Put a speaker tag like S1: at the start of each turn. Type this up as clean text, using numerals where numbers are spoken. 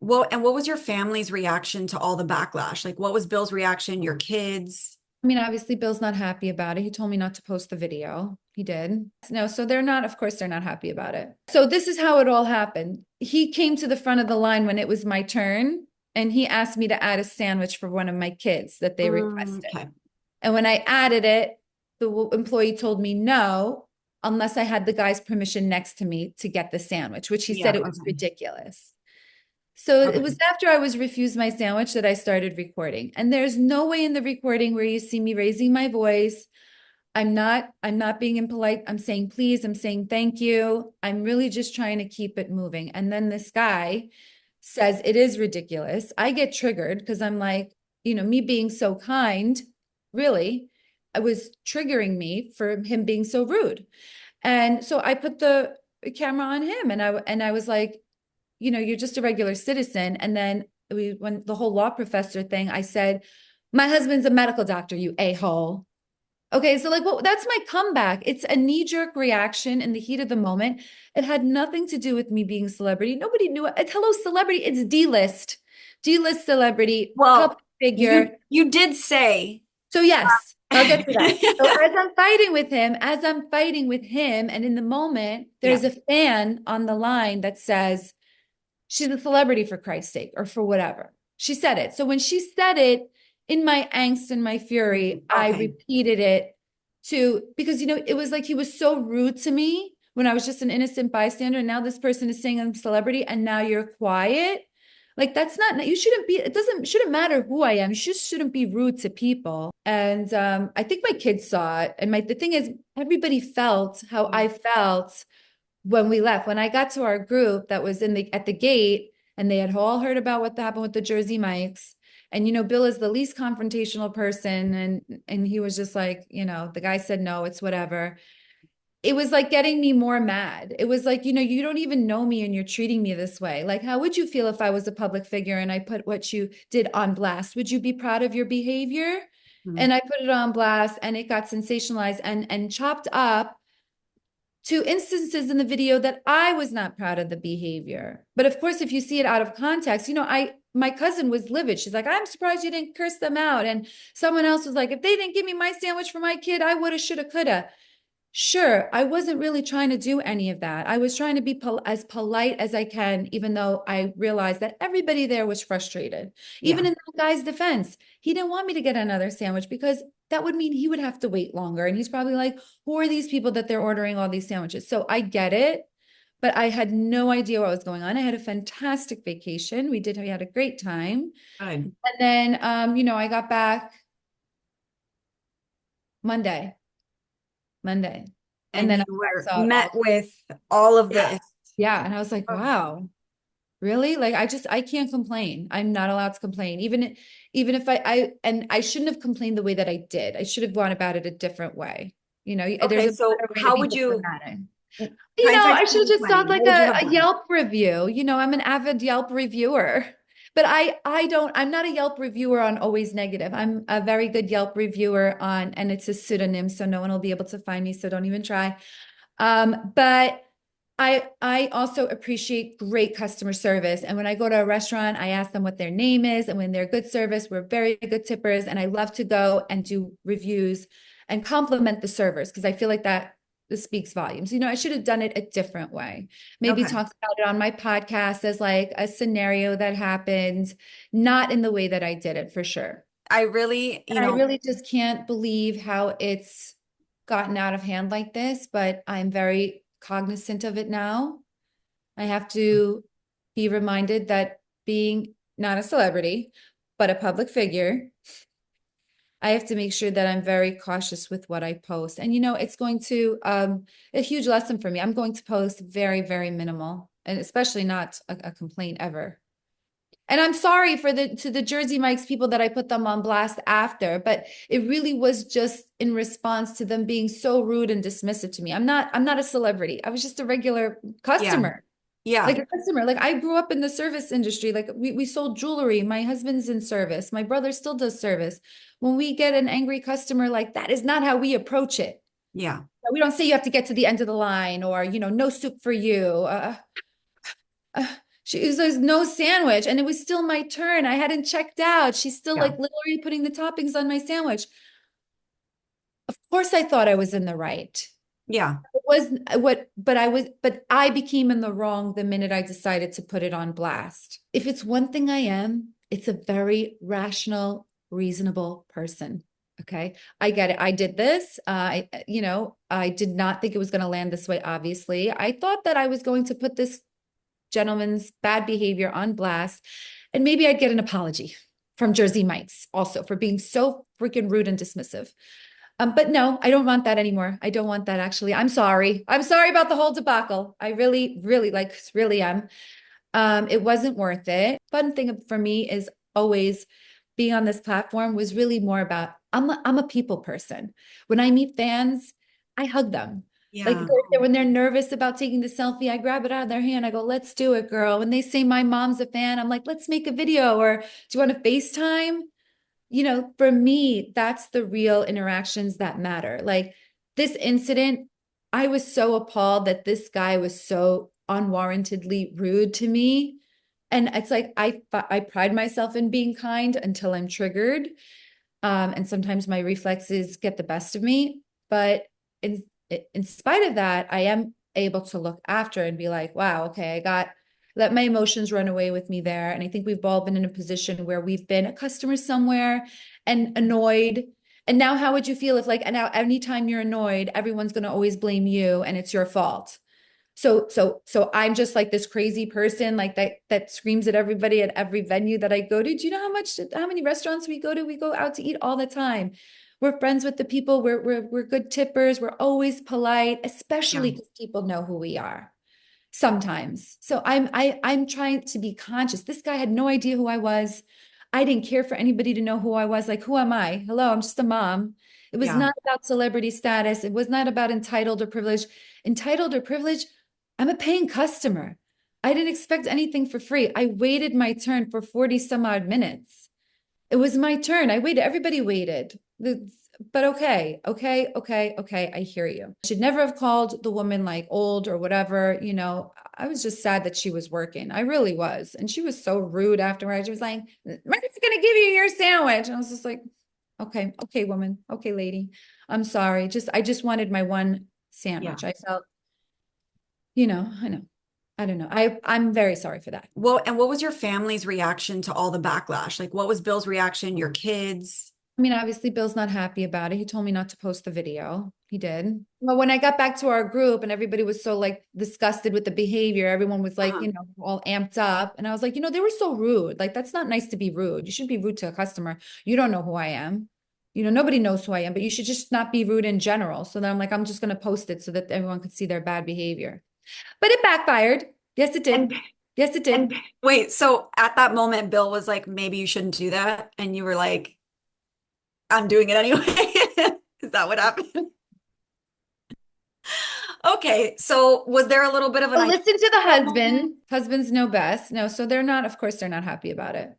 S1: what was your family's reaction to all the backlash? Like, what was Bill's reaction? Your kids?
S2: I mean, obviously, Bill's not happy about it. He told me not to post the video. He did. No, so they're not, of course, they're not happy about it. So this is how it all happened. He came to the front of the line when it was my turn, and he asked me to add a sandwich for one of my kids that they requested.
S1: Okay.
S2: And when I added it, the employee told me no, unless I had the guy's permission next to me to get the sandwich, which he
S1: Yeah.
S2: said it was
S1: Okay.
S2: ridiculous. So it was
S1: Okay.
S2: after I was refused my sandwich that I started recording. And there's no way in the recording where you see me raising my voice. I'm not being impolite. I'm saying please, I'm saying thank you. I'm really just trying to keep it moving. And then this guy says it is ridiculous. I get triggered because I'm like, me being so kind, really, I was triggering me for him being so rude. And so I put the camera on him and I was like, you're just a regular citizen. And then when the whole law professor thing, I said, my husband's a medical doctor, you a-hole. Okay, so like, well, that's my comeback. It's a knee-jerk reaction in the heat of the moment. It had nothing to do with me being a celebrity. Nobody knew it. Hello, celebrity. It's D-list, D-list celebrity,
S1: Well,
S2: public figure.
S1: you did say.
S2: So yes, I'll get to that. So
S1: Yeah.
S2: as I'm fighting with him, and in the moment, there's a fan on the line that says, she's a celebrity for Christ's sake, or for whatever. She said it. So when she said it, in my angst and my fury, I
S1: Okay.
S2: repeated it because, it was like he was so rude to me when I was just an innocent bystander. And now this person is saying I'm a celebrity and now you're quiet. Like that's not, you shouldn't be, shouldn't matter who I am. You just shouldn't be rude to people. And I think my kids saw it. And the thing is, everybody felt how I felt when we left. When I got to our group that was at the gate, and they had all heard about what happened with the Jersey Mikes. And Bill is the least confrontational person, and he was just like, the guy said no, it's whatever. It was like getting me more mad. It was like, you don't even know me and you're treating me this way. Like, how would you feel if I was a public figure and I put what you did on blast? Would you be proud of your behavior?
S1: Mhm.
S2: And I put it on blast and it got sensationalized and chopped up to instances in the video that I was not proud of the behavior. But of course, if you see it out of context, my cousin was livid. She's like, I'm surprised you didn't curse them out. And someone else was like, if they didn't give me my sandwich for my kid, I woulda, shoulda, coulda. Sure, I wasn't really trying to do any of that. I was trying to be as polite as I can, even though I realized that everybody there was frustrated. Even
S1: Yeah.
S2: in that guy's defense, he didn't want me to get another sandwich because that would mean he would have to wait longer. And he's probably like, who are these people that they're ordering all these sandwiches? So I get it, but I had no idea what was going on. I had a fantastic vacation. We had a great time.
S1: Good.
S2: And then, I got back Monday. Monday. And
S1: And
S2: then
S1: you
S2: I
S1: were
S2: saw it
S1: met
S2: all.
S1: with all of
S2: Yeah.
S1: this.
S2: Yeah. And I was like,
S1: Oh,
S2: wow, really? Like I can't complain. I'm not allowed to complain. Even if and I shouldn't have complained the way that I did. I should have gone about it a different way. There's
S1: okay.
S2: a
S1: So
S2: better way to
S1: how
S2: be
S1: would you,
S2: diplomatic.
S1: hindsight's
S2: I should have just done
S1: 2020.
S2: like
S1: What would you have
S2: a
S1: done?
S2: Yelp review. I'm an avid Yelp reviewer. But I'm not a Yelp reviewer on always negative. I'm a very good Yelp reviewer and it's a pseudonym, so no one will be able to find me, so don't even try. But I also appreciate great customer service. And when I go to a restaurant, I ask them what their name is. And when they're good service, we're very good tippers. And I love to go and do reviews and compliment the servers because I feel like that this speaks volumes. I should have done it a different way. Maybe
S1: Okay.
S2: talked about it on my podcast as like a scenario that happened, not in the way that I did it for sure.
S1: I really,
S2: And I really just can't believe how it's gotten out of hand like this, but I'm very cognizant of it now. I have to be reminded that being not a celebrity, but a public figure, I have to make sure that I'm very cautious with what I post. And it's going to a huge lesson for me. I'm going to post very, very minimal, and especially not a complaint ever. And I'm sorry to the Jersey Mike's people that I put them on blast after, but it really was just in response to them being so rude and dismissive to me. I'm not a celebrity. I was just a regular
S1: yeah,
S2: customer.
S1: yeah.
S2: Like a customer. Like I grew up in the service industry. Like we sold jewelry. My husband's in service. My brother still does service. When we get an angry customer, like that is not how we approach it.
S1: Yeah.
S2: We don't say you have to get to the end of the line or, no soup for you. Uh, She was like, no sandwich. And it was still my turn. I hadn't checked out. She's still
S1: Yeah.
S2: like literally putting the toppings on my sandwich. Of course, I thought I was in the right.
S1: Yeah.
S2: It was what, but I became in the wrong the minute I decided to put it on blast. If it's one thing I am, it's a very rational, reasonable person. Okay. I get it. I did this. I did not think it was going to land this way, obviously. I thought that I was going to put this gentleman's bad behavior on blast, and maybe I'd get an apology from Jersey Mike's also for being so freaking rude and dismissive. But no, I don't want that anymore. I don't want that actually. I'm sorry. I'm sorry about the whole debacle. I really, really really am. It wasn't worth it. Fun thing for me is always being on this platform was really more about I'm a people person. When I meet fans, I hug them. Like
S1: Yeah.
S2: when they're nervous about taking the selfie, I grab it out of their hand. I go, let's do it, girl. When they say my mom's a fan, I'm like, let's make a video, or do you want to FaceTime? For me, that's the real interactions that matter. Like this incident, I was so appalled that this guy was so unwarrantedly rude to me. And it's like I pride myself in being kind until I'm triggered. And sometimes my reflexes get the best of me. But in in spite of that, I am able to look after and be like, wow, okay, let my emotions run away with me there. And I think we've all been in a position where we've been a customer somewhere and annoyed. And now how would you feel if, like, and now anytime you're annoyed, everyone's going to always blame you and it's your fault? So I'm just like this crazy person like that screams at everybody at every venue that I go to. Do you know how many restaurants we go to? We go out to eat all the time. We're friends with the people. We're good tippers. We're always polite,
S1: Yeah.
S2: especially because people know who we are sometimes. So I'm trying to be conscious. This guy had no idea who I was. I didn't care for anybody to know who I was. Like, who am I? Hello, I'm just a mom. It was
S1: Yeah.
S2: not about celebrity status. It was not about entitled or privileged. Entitled or privileged, I'm a paying customer. I didn't expect anything for free. I waited my turn for 40 some odd minutes. It was my turn. I waited. Everybody waited. But okay. I hear you. I should never have called the woman like old or whatever. I was just sad that she was working. I really was. And she was so rude afterwards. She was like, "When are you going to give you your sandwich?" And I was just like, okay, woman. Okay, lady. I'm sorry. I just wanted my one
S1: Yeah.
S2: sandwich. I felt, I know. I don't know. I'm very sorry for that.
S1: Well, and what was your family's reaction to all the backlash? Like, what was Bill's reaction? Your kids?
S2: I mean, obviously, Bill's not happy about it. He told me not to post the video. He did. But when I got back to our group and everybody was so like disgusted with the behavior, everyone was like,
S1: Uh-huh.
S2: all amped up. And I was like, they were so rude. Like, that's not nice to be rude. You should be rude to a customer. You don't know who I am. Nobody knows who I am, but you should just not be rude in general. So then I'm like, I'm just going to post it so that everyone could see their bad behavior. But it backfired. Yes, it
S1: And
S2: did. Yes, it did.
S1: wait, so at that moment, Bill was like, maybe you shouldn't do that. And you were like, I'm doing it anyway. Is that what happened? Okay. So was there a little bit of an
S2: But
S1: identity
S2: listen to the
S1: at that moment?
S2: husband. Husbands know best. No, so they're not, of course, they're not happy about it.